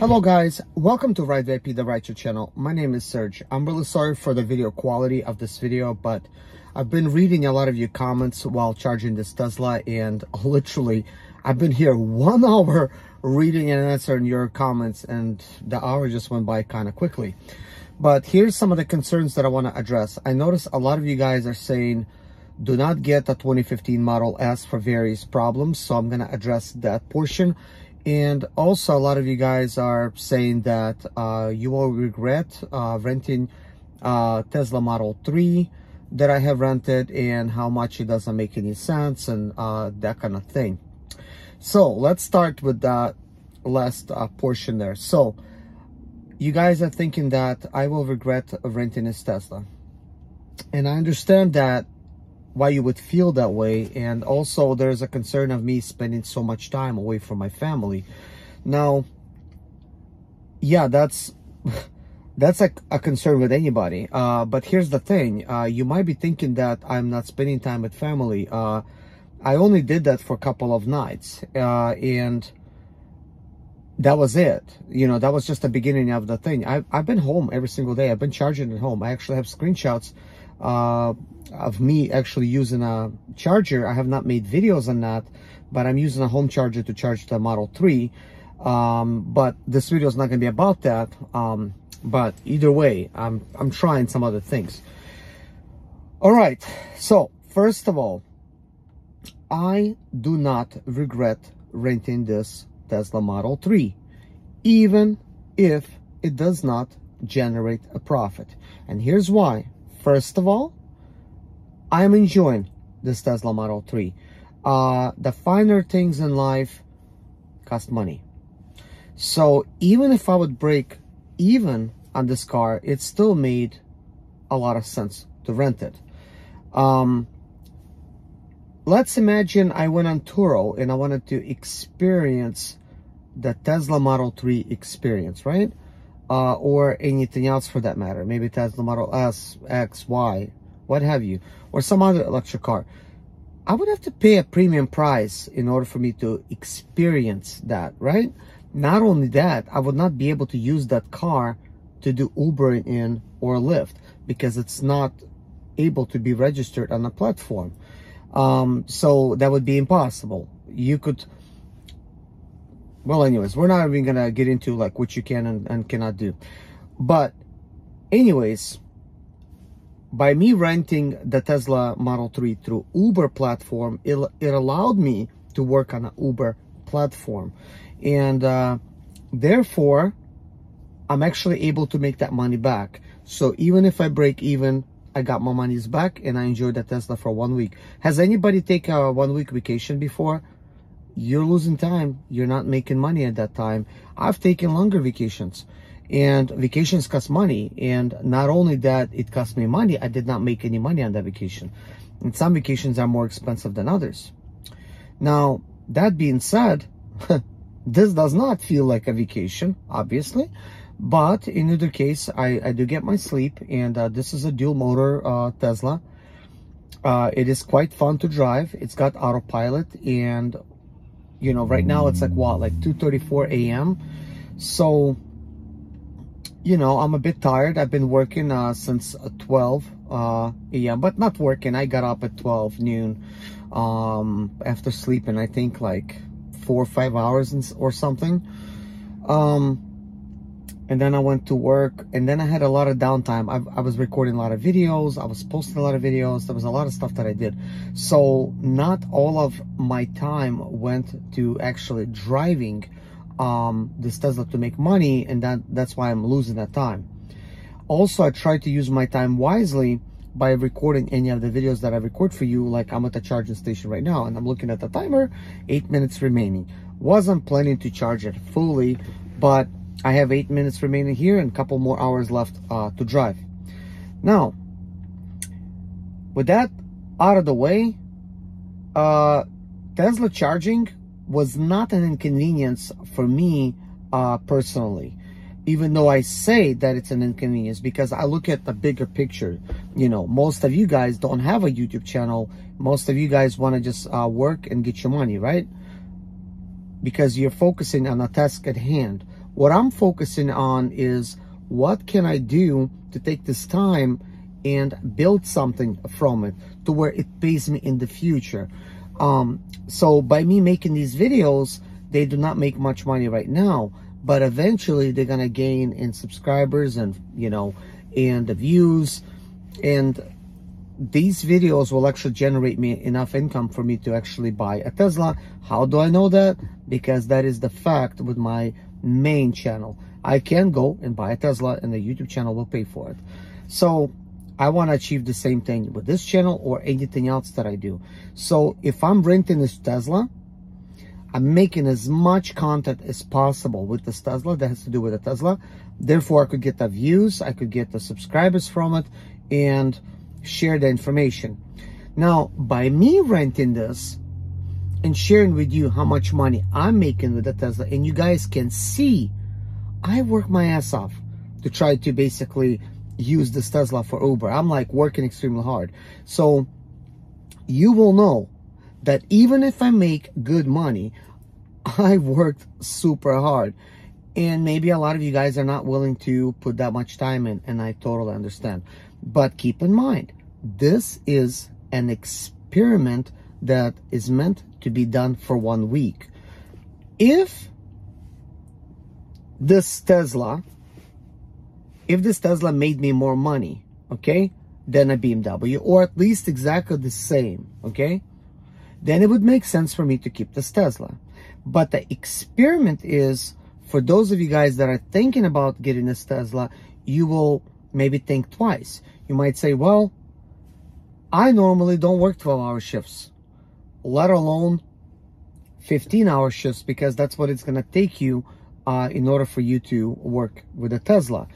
Hello guys, welcome to Ride VIP, the Rideshare channel. My name is Serge. I'm really sorry for the video quality of this video, but I've been reading a lot of your comments while charging this Tesla, and literally I've been here 1 hour reading and answering your comments, and the hour just went by kind of quickly. But here's some of the concerns that I want to address. I noticed a lot of you guys are saying do not get the 2015 Model S for various problems, so I'm going to address that portion. And also a lot of you guys are saying that you will regret renting Tesla Model 3 that I have rented, and how much it doesn't make any sense, and that kind of thing. So let's start with that last portion there. So you guys are thinking that I will regret renting this Tesla, and I understand that why you would feel that way. And also there's a concern of me spending so much time away from my family. Now, yeah, that's a concern with anybody, but here's the thing. You might be thinking that I'm not spending time with family. I only did that for a couple of nights, and that was it. You know, that was just the beginning of the thing. I've been home every single day. I've been charging at home. I actually have screenshots of me actually using a charger. I have not made videos on that, but I'm using a home charger to charge the Model 3. But this video is not going to be about that. But either way, I'm trying some other things. All right. So first of all, I do not regret renting this Tesla Model 3, even if it does not generate a profit. And here's why. First of all, I'm enjoying this Tesla Model 3. The finer things in life cost money. So even if I would break even on this car, it still made a lot of sense to rent it. Let's imagine I went on Turo and I wanted to experience the Tesla Model 3 experience, right? Or anything else for that matter. Maybe Tesla Model S, X, Y, what have you, or some other electric car. I would have to pay a premium price in order for me to experience that, right? Not only that, I would not be able to use that car to do Uber in or Lyft, because it's not able to be registered on the platform. So that would be impossible. You could, well, anyways, we're not even gonna get into like what you can and cannot do. But anyways, by me renting the Tesla Model 3 through Uber platform, it allowed me to work on an Uber platform. And therefore, I'm actually able to make that money back. So even if I break even, I got my monies back, and I enjoyed the Tesla for 1 week. Has anybody taken a 1 week vacation before? You're losing time. You're not making money at that time. I've taken longer vacations, and vacations cost money. And not only that, it cost me money, I did not make any money on that vacation. And some vacations are more expensive than others. Now, that being said, this does not feel like a vacation, obviously. But in either case, I do get my sleep, and this is a dual motor Tesla. It is quite fun to drive. It's got autopilot, and you know, right now it's like what, like 2:34 a.m. So, you know, I'm a bit tired. I've been working since 12 a.m. but not working. I got up at 12 noon after sleeping, I think like 4 or 5 hours or something. And then I went to work, and then I had a lot of downtime. I was recording a lot of videos. I was posting a lot of videos. There was a lot of stuff that I did. So not all of my time went to actually driving this Tesla to make money, and that's why I'm losing that time. Also, I try to use my time wisely by recording any of the videos that I record for you. Like I'm at the charging station right now, and I'm looking at the timer, 8 minutes remaining. Wasn't planning to charge it fully, but I have 8 minutes remaining here and a couple more hours left to drive. Now, with that out of the way, Tesla charging was not an inconvenience for me personally, even though I say that it's an inconvenience, because I look at the bigger picture. You know, most of you guys don't have a YouTube channel. Most of you guys want to just work and get your money, right? Because you're focusing on a task at hand. what I'm focusing on is what can I do to take this time and build something from it to where it pays me in the future. So by me making these videos, they do not make much money right now, but eventually they're gonna gain in subscribers and, you know, and the views, and these videos will actually generate me enough income for me to actually buy a Tesla. How do I know that? Because that is the fact with my main channel. I can go and buy a Tesla and the YouTube channel will pay for it. So I want to achieve the same thing with this channel or anything else that I do. So if I'm renting this Tesla, I'm making as much content as possible with this Tesla that has to do with the Tesla. Therefore, I could get the views, I could get the subscribers from it, and share the information. Now, by me renting this and sharing with you how much money I'm making with the Tesla, and you guys can see, I work my ass off to try to basically use this Tesla for Uber. I'm like working extremely hard. So you will know that even if I make good money, I worked super hard. And maybe a lot of you guys are not willing to put that much time in, and I totally understand. But keep in mind, this is an experiment that is meant to be done for 1 week. If this Tesla made me more money, okay, than a BMW, or at least exactly the same, okay, then it would make sense for me to keep this Tesla. But the experiment is, for those of you guys that are thinking about getting this Tesla, you will maybe think twice. You might say, well, I normally don't work 12-hour shifts, let alone 15-hour shifts, because that's what it's going to take you in order for you to work with a Tesla.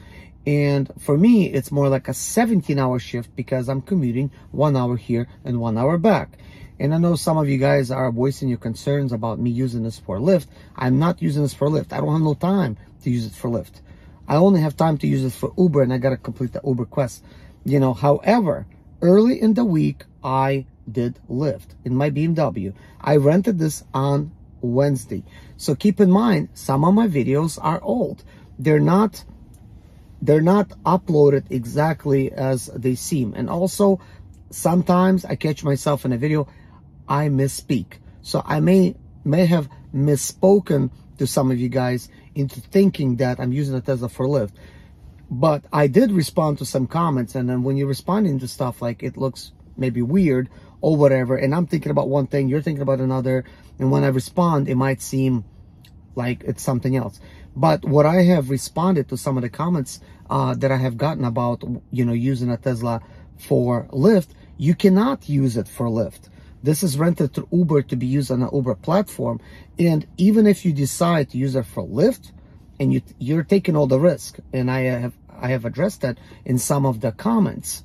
And for me, it's more like a 17-hour shift because I'm commuting 1 hour here and 1 hour back. And I know some of you guys are voicing your concerns about me using this for Lyft. I'm not using this for Lyft. I don't have no time to use it for Lyft. I only have time to use it for Uber, and I got to complete the Uber quest. You know, however, early in the week, I did Lyft in my BMW. I rented this on Wednesday. So keep in mind, some of my videos are old. They're not uploaded exactly as they seem. And also, sometimes I catch myself in a video, I misspeak. So I may have misspoken to some of you guys into thinking that I'm using a Tesla for Lyft. But I did respond to some comments, and then when you're responding to stuff, like it looks maybe weird or whatever, and I'm thinking about one thing, you're thinking about another, and when I respond, it might seem like it's something else. But what I have responded to some of the comments that I have gotten about, you know, using a Tesla for Lyft, you cannot use it for Lyft. This is rented through Uber to be used on an Uber platform. And even if you decide to use it for Lyft, and you're taking all the risk, and I have addressed that in some of the comments.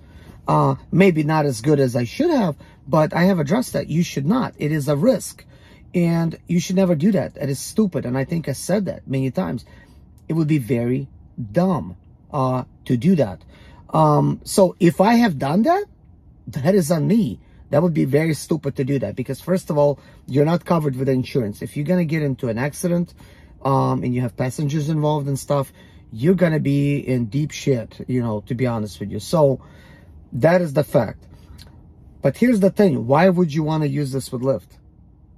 Maybe not as good as I should have, but I have addressed that. You should not. It is a risk, and you should never do that. That is stupid, and I think I said that many times. It would be very dumb to do that. So if I have done that, that is on me. That would be very stupid to do that, because first of all, you're not covered with insurance. If you're going to get into an accident, and you have passengers involved and stuff, you're going to be in deep shit, you know, to be honest with you. So that is the fact. But here's the thing. Why would you want to use this with Lyft?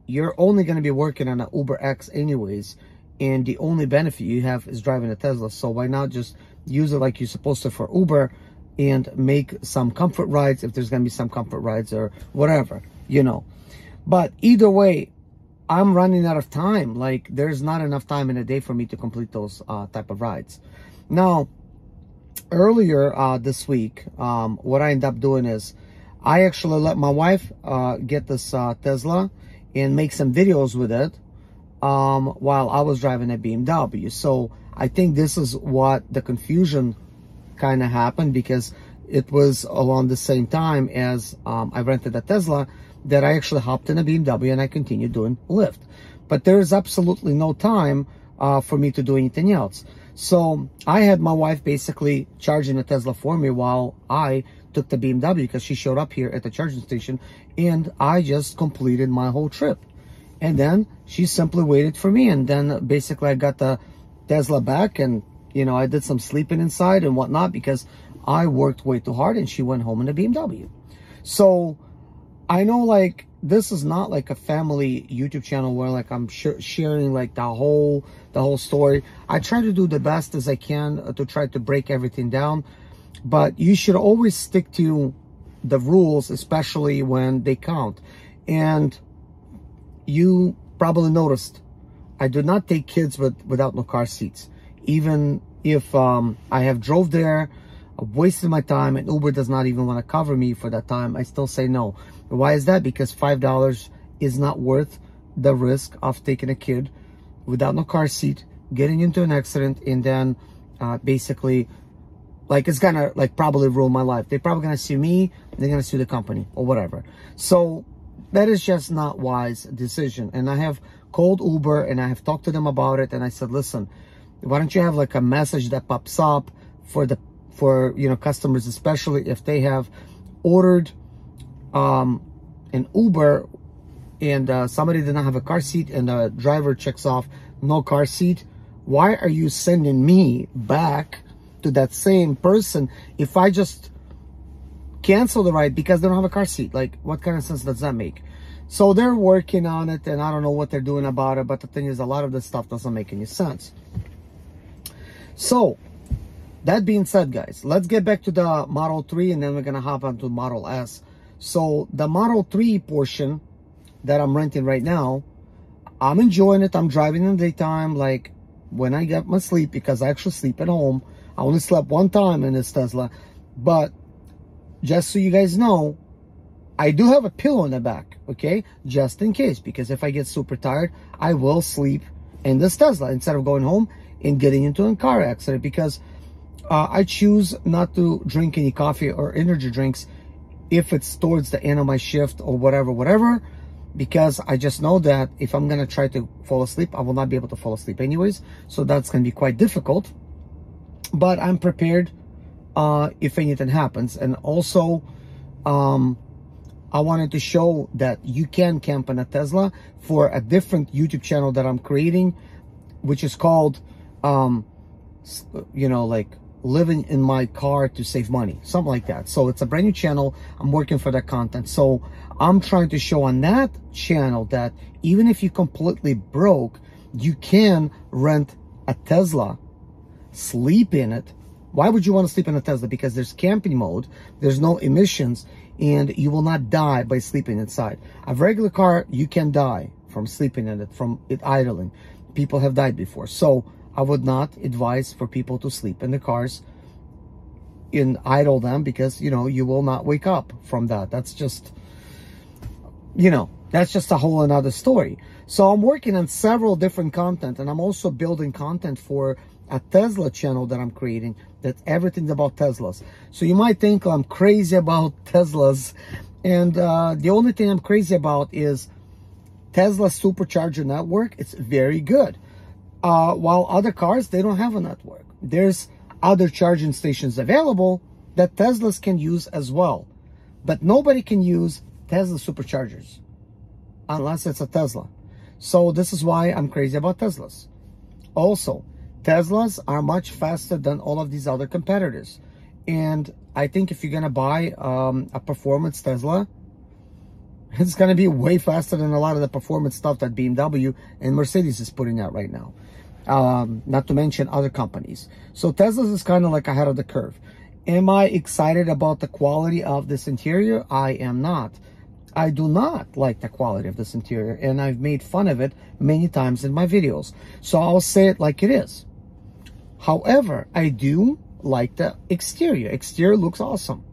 You're only going to be working on an Uber X anyways, and the only benefit you have is driving a Tesla. So why not just use it like you're supposed to for Uber and make some comfort rides, if there's going to be some comfort rides or whatever, you know. But either way, I'm running out of time. Like, there's not enough time in a day for me to complete those type of rides. Now, earlier this week, what I ended up doing is I actually let my wife get this Tesla and make some videos with it while I was driving a BMW. So I think this is what the confusion kind of happened, because it was along the same time as I rented a Tesla that I actually hopped in a BMW and I continued doing Lyft. But there's absolutely no time for me to do anything else. So I had my wife basically charging a Tesla for me while I took the BMW, because she showed up here at the charging station, and I just completed my whole trip. And then she simply waited for me, and then basically I got the Tesla back, and, you know, I did some sleeping inside and whatnot because I worked way too hard, and she went home in a BMW. So I know, like, this is not like a family YouTube channel where like I'm sharing like the whole story. I try to do the best as I can to try to break everything down, but you should always stick to the rules, especially when they count. And you probably noticed I do not take kids without no car seats. Even if I have drove there, I've wasted my time, and Uber does not even want to cover me for that time, I still say no. Why is that? Because $5 is not worth the risk of taking a kid without no car seat, getting into an accident, and then basically, like, it's gonna like probably ruin my life. They're probably gonna sue me, they're gonna sue the company or whatever. So that is just not wise decision. And I have called Uber and I have talked to them about it, and I said, listen, why don't you have like a message that pops up for you know, customers, especially if they have ordered an Uber and somebody did not have a car seat and the driver checks off no car seat. Why are you sending me back to that same person if I just cancel the ride because they don't have a car seat? Like, what kind of sense does that make? So they're working on it, and I don't know what they're doing about it, but the thing is, a lot of this stuff doesn't make any sense. So that being said, guys, let's get back to the Model 3, and then we're gonna hop onto Model S. So the Model 3 portion that I'm renting right now, I'm enjoying it. I'm driving in the daytime, like when I get my sleep, because I actually sleep at home. I only slept one time in this Tesla, but just so you guys know, I do have a pillow in the back, okay? Just in case, because if I get super tired, I will sleep in this Tesla instead of going home and getting into a car accident, because I choose not to drink any coffee or energy drinks if it's towards the end of my shift or whatever, because I just know that if I'm going to try to fall asleep, I will not be able to fall asleep anyways. So that's going to be quite difficult, but I'm prepared if anything happens. And also, I wanted to show that you can camp in a Tesla for a different YouTube channel that I'm creating, which is called, you know, like living in my car to save money, something like that. So it's a brand new channel. I'm working for that content. So I'm trying to show on that channel that even if you completely broke, you can rent a Tesla, sleep in it. Why would you want to sleep in a Tesla? Because there's camping mode, there's no emissions, and you will not die by sleeping inside. A regular car, you can die from sleeping in it, from it idling. People have died before. So I would not advise for people to sleep in the cars and idle them, because, you know, you will not wake up from that. That's just, you know, that's just a whole another story. So I'm working on several different content, and I'm also building content for a Tesla channel that I'm creating, that everything's about Teslas. So you might think I'm crazy about Teslas, and the only thing I'm crazy about is Tesla supercharger network. It's very good. While other cars, they don't have a network. There's other charging stations available that Teslas can use as well, but nobody can use Tesla superchargers unless it's a Tesla. So this is why I'm crazy about Teslas. Also, Teslas are much faster than all of these other competitors. And I think if you're going to buy a performance Tesla, it's going to be way faster than a lot of the performance stuff that BMW and Mercedes is putting out right now. Not to mention other companies. So Tesla is kind of like ahead of the curve. Am I excited about the quality of this interior? I am not. I do not like the quality of this interior, and I've made fun of it many times in my videos. So I'll say it like it is. However, I do like the exterior. Exterior looks awesome,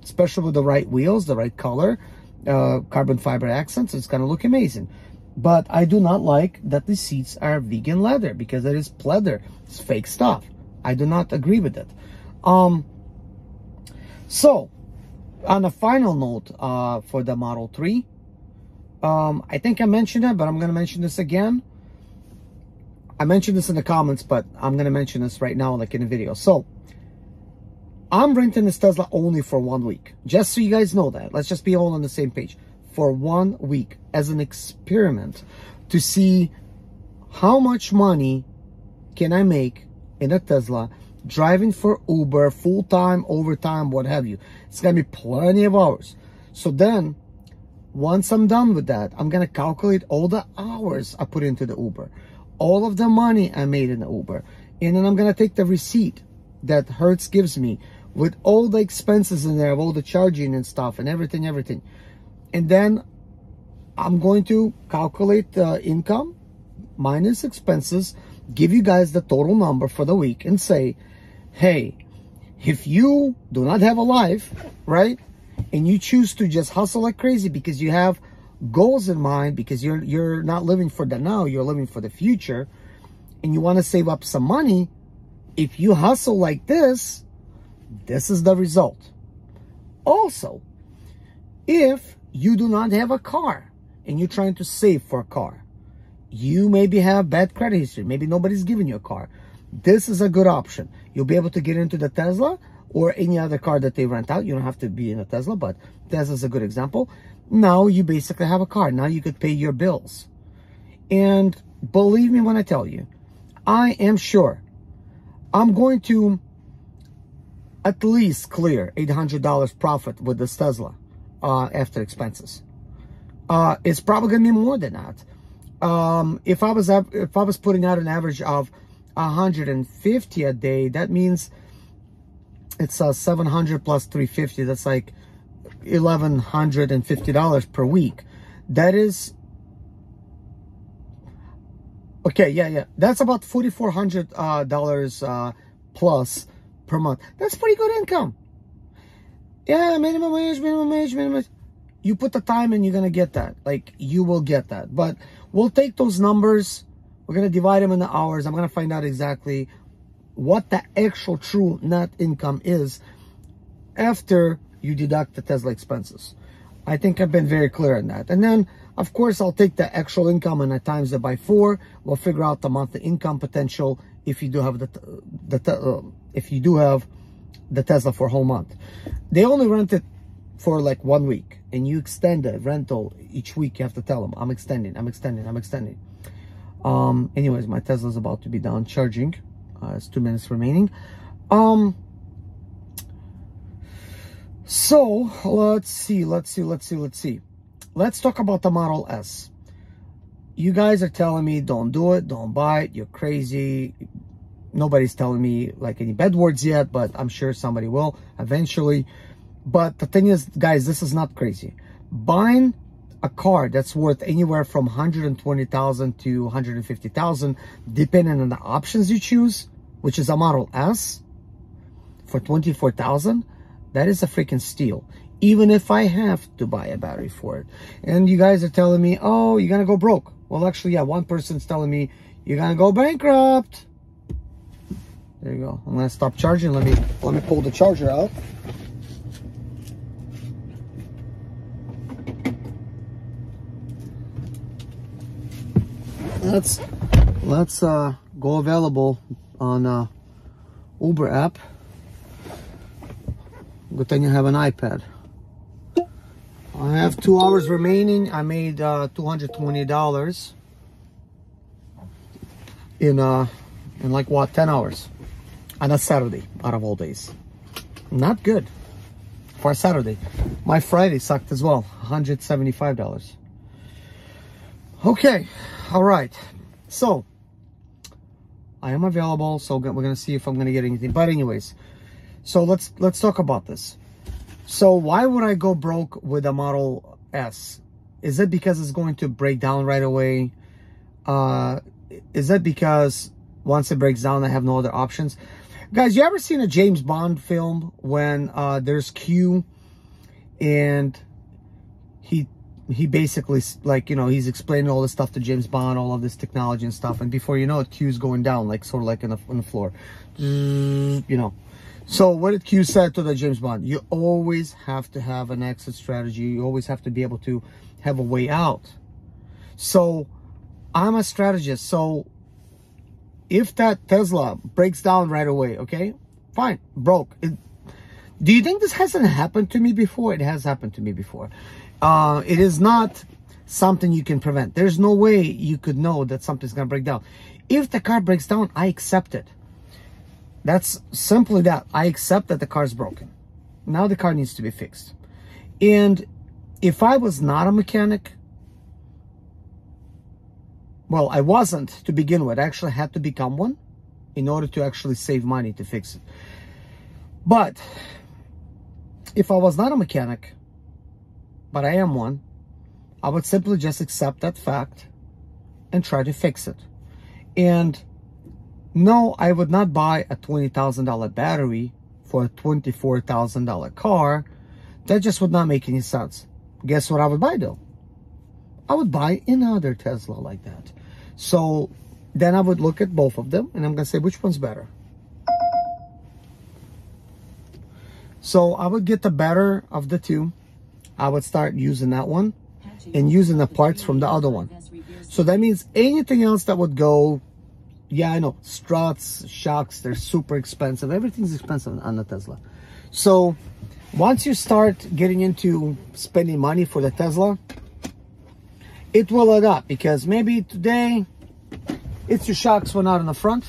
especially with the right wheels, the right color, carbon fiber accents. It's going to look amazing. But I do not like that the seats are vegan leather, because it is pleather. It's fake stuff. I do not agree with it. So, on a final note for the Model 3, I think I mentioned it, but I'm going to mention this again. I mentioned this in the comments, but I'm going to mention this right now, like in a video. So, I'm renting this Tesla only for 1 week. Just so you guys know that. Let's just be all on the same page. For 1 week, as an experiment, to see how much money can I make in a Tesla, driving for Uber, full-time, overtime, what have you. It's going to be plenty of hours. So then, once I'm done with that, I'm going to calculate all the hours I put into the Uber, all of the money I made in the Uber. And then I'm going to take the receipt that Hertz gives me with all the expenses in there, of all the charging and stuff and everything. And then I'm going to calculate the income minus expenses, give you guys the total number for the week and say, hey, if you do not have a life, right, and you choose to just hustle like crazy because you have goals in mind, because you're not living for the now, you're living for the future, and you want to save up some money, if you hustle like this is the result. Also, if you do not have a car and you're trying to save for a car, you maybe have bad credit history, maybe nobody's giving you a car, this is a good option. You'll be able to get into the Tesla or any other car that they rent out. You don't have to be in a Tesla, but Tesla's a good example. Now you basically have a car. Now you could pay your bills. And believe me when I tell you, I am sure I'm going to at least clear $800 profit with this Tesla after expenses. It's probably going to be more than that. If I was putting out an average of 150 a day, that means it's 700 plus 350. That's like $1,150 per week. That is okay. Yeah. That's about $4,400 plus per month. That's pretty good income. Yeah, minimum wage. You put the time and you're gonna get that. Like, you will get that. But we'll take those numbers. We're going to divide them into hours. I'm going to find out exactly what the actual true net income is after you deduct the Tesla expenses. I think I've been very clear on that. And then, of course, I'll take the actual income and I times it by 4. We'll figure out the monthly income potential if you do have the Tesla for a whole month. They only rent it for like 1 week, and you extend the rental each week. You have to tell them, I'm extending. Anyways, my Tesla's about to be done charging. It's 2 minutes remaining. So let's see. Let's talk about the Model S. You guys are telling me, don't do it, don't buy it, you're crazy. Nobody's telling me like any bad words yet, but I'm sure somebody will eventually. But the thing is, guys, this is not crazy. Buying a car that's worth anywhere from $120,000 to $150,000, depending on the options you choose, which is a Model S, for $24,000, that is a freaking steal. Even if I have to buy a battery for it. And you guys are telling me, oh, you're gonna go broke. Well, actually, yeah, one person's telling me you're gonna go bankrupt. There you go. I'm gonna stop charging. Let me pull the charger out. Let's go available on Uber app. Good thing you have an iPad. I have 2 hours remaining. I made $220 in like what, 10 hours on a Saturday out of all days. Not good for a Saturday. My Friday sucked as well, $175. Okay, all right. So I am available. So we're gonna see if I'm gonna get anything. But anyways, so let's talk about this. So why would I go broke with a Model S? Is it because it's going to break down right away? Is it because once it breaks down, I have no other options? Guys, you ever seen a James Bond film when there's Q and he basically, like, you know, he's explaining all this stuff to James Bond, all of this technology and stuff, and before you know it, Q's going down, like sort of like on the floor, you know. So what did Q say to the James Bond? You always have to have an exit strategy. You always have to be able to have a way out. So I'm a strategist. So if that Tesla breaks down right away, okay, fine, broke. Do you think this hasn't happened to me before? It has happened to me before. It is not something you can prevent. There's no way you could know that something's going to break down. If the car breaks down, I accept it. That's simply that. I accept that the car is broken. Now the car needs to be fixed. And if I was not a mechanic, well, I wasn't to begin with. I actually had to become one in order to actually save money to fix it. But if I was not a mechanic, but I am one, I would simply just accept that fact and try to fix it. And no, I would not buy a $20,000 battery for a $24,000 car. That just would not make any sense. Guess what I would buy though? I would buy another Tesla like that. So then I would look at both of them and I'm going to say, which one's better? So I would get the better of the two. I would start using that one and using the parts from the other one. So that means anything else that would go, yeah, I know, struts, shocks, they're super expensive. Everything's expensive on the Tesla. So once you start getting into spending money for the Tesla, it will add up, because maybe today it's your shocks going out in the front.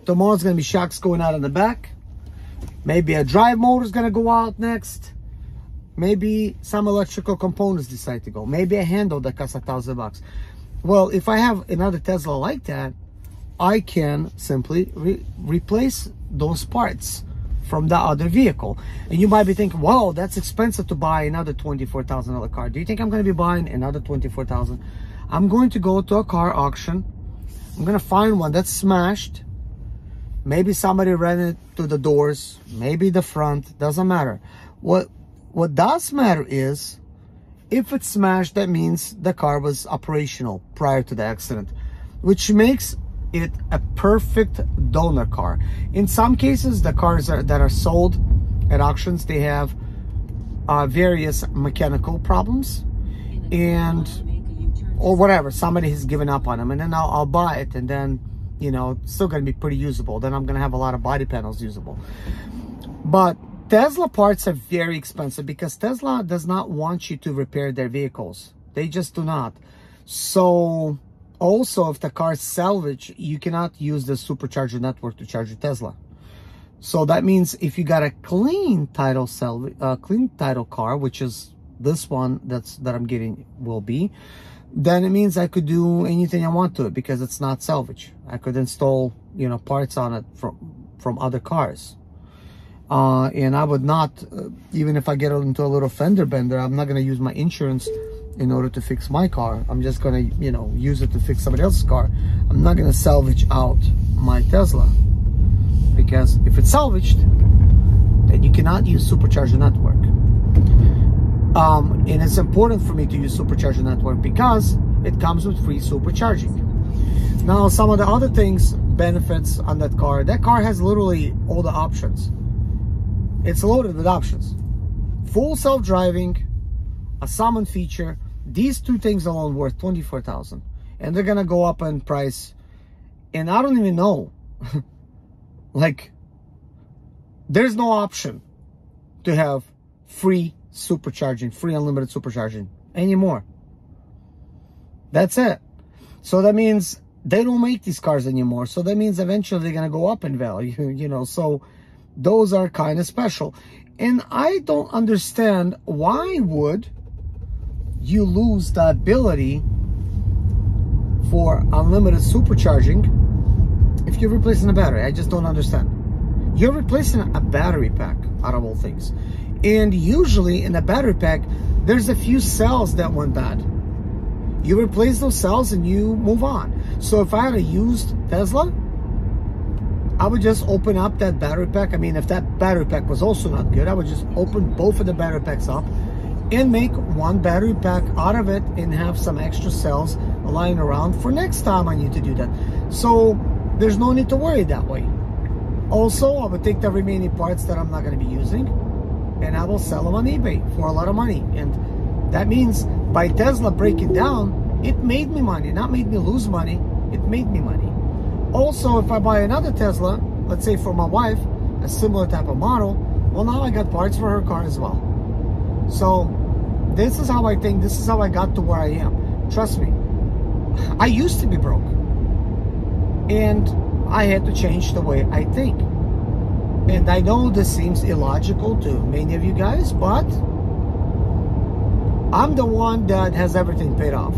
Tomorrow it's going to be shocks going out in the back. Maybe a drive motor is going to go out next. Maybe some electrical components decide to go. Maybe a handle that costs $1,000. Well, if I have another Tesla like that, I can simply replace those parts from the other vehicle. And you might be thinking, whoa, that's expensive to buy another $24,000 car. Do you think I'm going to be buying another $24,000? I'm going to go to a car auction. I'm going to find one that's smashed. Maybe somebody ran it to the doors, maybe the front, doesn't matter. What does matter is, if it's smashed, that means the car was operational prior to the accident, which makes it a perfect donor car. In some cases, the cars that are sold at auctions, they have various mechanical problems, and or whatever, somebody has given up on them, and then I'll buy it, and then, you know, it's still going to be pretty usable. Then I'm going to have a lot of body panels usable. But Tesla parts are very expensive, because Tesla does not want you to repair their vehicles. They just do not. So also, if the car is salvaged, you cannot use the supercharger network to charge your Tesla. So that means if you got a clean title car, which is this one that I'm getting will be, then it means I could do anything I want to it, because it's not salvage. I could install, you know, parts on it from other cars. And I would not, even if I get into a little fender bender, I'm not going to use my insurance in order to fix my car. I'm just going to, you know, use it to fix somebody else's car. I'm not going to salvage out my Tesla, because if it's salvaged, then you cannot use Supercharger Network. And it's important for me to use Supercharger Network because it comes with free supercharging. Now, some of the other things, benefits on that car has literally all the options. It's loaded with options. Full self-driving, a summon feature. These two things alone worth $24,000, and they're gonna go up in price. And I don't even know, like, there's no option to have free supercharging, free unlimited supercharging anymore. That's it. So that means they don't make these cars anymore. So that means eventually they're gonna go up in value, you know. So those are kind of special. And I don't understand, why would you lose the ability for unlimited supercharging if you're replacing a battery? I just don't understand. You're replacing a battery pack, out of all things. And usually in a battery pack, there's a few cells that went bad. You replace those cells and you move on. So if I had a used Tesla, I would just open up that battery pack. I mean, if that battery pack was also not good, I would just open both of the battery packs up and make one battery pack out of it and have some extra cells lying around for next time I need to do that. So there's no need to worry that way. Also, I would take the remaining parts that I'm not going to be using and I will sell them on eBay for a lot of money. And that means by Tesla breaking down, it made me money, not made me lose money. It made me money. Also, if I buy another Tesla, let's say for my wife, a similar type of model, well, now I got parts for her car as well. So this is how I think, this is how I got to where I am. Trust me, I used to be broke. And I had to change the way I think. And I know this seems illogical to many of you guys, but I'm the one that has everything paid off.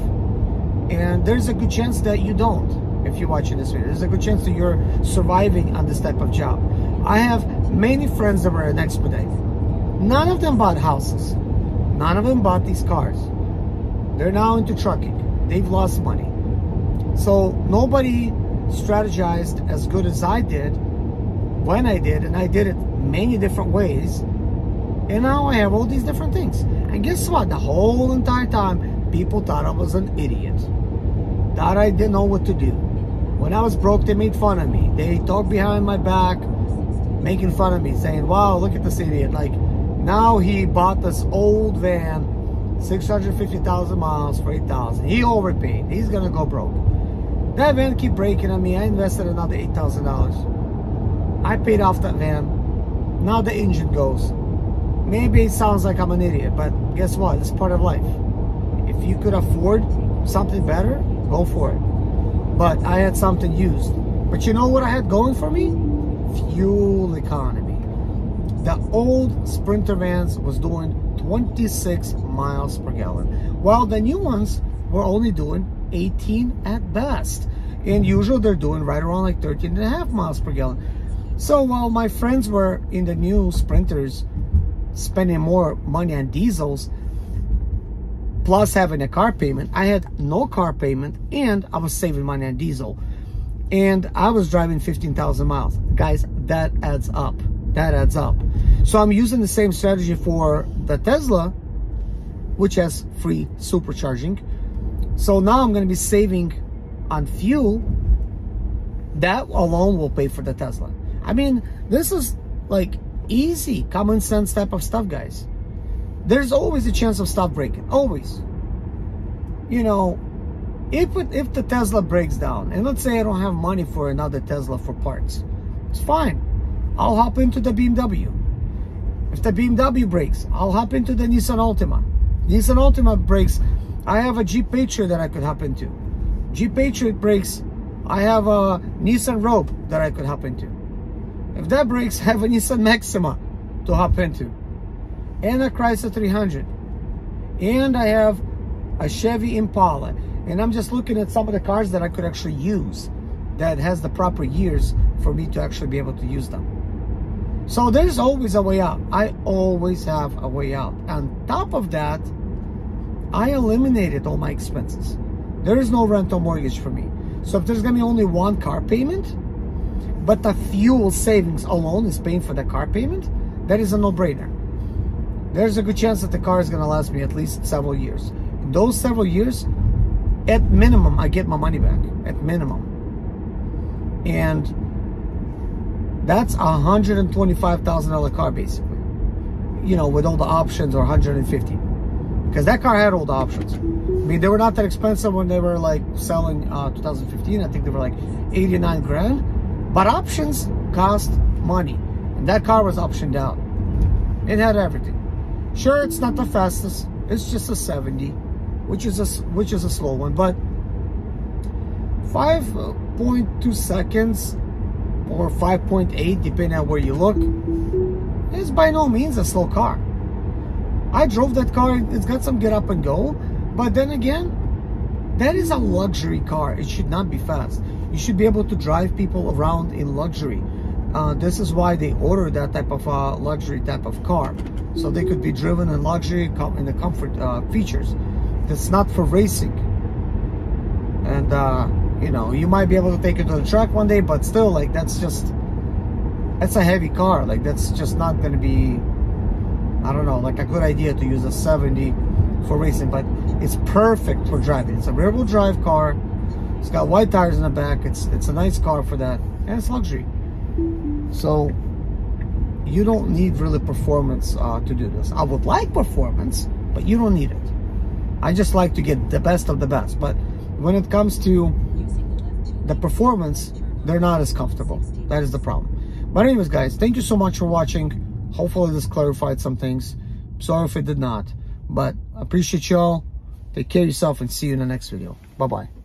And there's a good chance that you don't if you're watching this video. There's a good chance that you're surviving on this type of job. I have many friends that were in Expedite. None of them bought houses. None of them bought these cars. They're now into trucking. They've lost money. So nobody strategized as good as I did when I did, and I did it many different ways. And now I have all these different things. And guess what? The whole entire time, people thought I was an idiot. Thought I didn't know what to do. When I was broke, they made fun of me. They talked behind my back, making fun of me, saying, wow, look at this idiot. Like, now he bought this old van, 650,000 miles for $8,000. He overpaid. He's gonna go broke. That van keep breaking on me. I invested another $8,000. I paid off that van. Now the engine goes. Maybe it sounds like I'm an idiot, but guess what? It's part of life. If you could afford something better, go for it. But I had something used. But you know what I had going for me? Fuel economy. The old Sprinter vans was doing 26 miles per gallon, while the new ones were only doing 18 at best. And usually they're doing right around like 13.5 miles per gallon. So while my friends were in the new Sprinters spending more money on diesels, plus having a car payment, I had no car payment and I was saving money on diesel. And I was driving 15,000 miles. Guys, that adds up. That adds up. So I'm using the same strategy for the Tesla, which has free supercharging. So now I'm going to be saving on fuel. That alone will pay for the Tesla. I mean, this is like easy, common sense type of stuff, guys. There's always a chance of stuff breaking. Always. You know, if the Tesla breaks down, and let's say I don't have money for another Tesla for parts, it's fine. I'll hop into the BMW. If the BMW breaks, I'll hop into the Nissan Altima. Nissan Altima breaks, I have a Jeep Patriot that I could hop into. Jeep Patriot breaks, I have a Nissan Rogue that I could hop into. If that breaks, I have a Nissan Maxima to hop into. And a Chrysler 300. And I have a Chevy Impala. And I'm just looking at some of the cars that I could actually use that has the proper years for me to actually be able to use them. So there's always a way out. I always have a way out. On top of that, I eliminated all my expenses. There is no rental mortgage for me. So if there's going to be only one car payment, but the fuel savings alone is paying for the car payment, that is a no-brainer. There's a good chance that the car is going to last me at least several years. In those several years, at minimum, I get my money back. At minimum. And that's a $125,000 car, basically. You know, with all the options, or $150,000. Because that car had all the options. I mean, they were not that expensive when they were like selling 2015. I think they were like 89 grand. But options cost money. And that car was optioned out. It had everything. Sure, it's not the fastest. It's just a 70, which is a slow one. But 5.2 seconds or 5.8, depending on where you look, is by no means a slow car. I drove that car. It's got some get up and go. But then again, that is a luxury car. It should not be fast. You should be able to drive people around in luxury. This is why they order that type of luxury type of car, so they could be driven in luxury in the comfort features. It's not for racing. And you know, you might be able to take it to the track one day, but still, like, that's a heavy car. Like, that's just not going to be, I don't know, like a good idea to use a 70 for racing. But it's perfect for driving. It's a rear-wheel drive car. It's got white tires in the back. It's a nice car for that, and it's luxury. So you don't need really performance to do this. I would like performance, but you don't need it. I just like to get the best of the best. But when it comes to the performance, they're not as comfortable. That is the problem. But anyways, guys, thank you so much for watching. Hopefully this clarified some things. Sorry if it did not, but I appreciate y'all. Take care of yourself and see you in the next video. Bye-bye.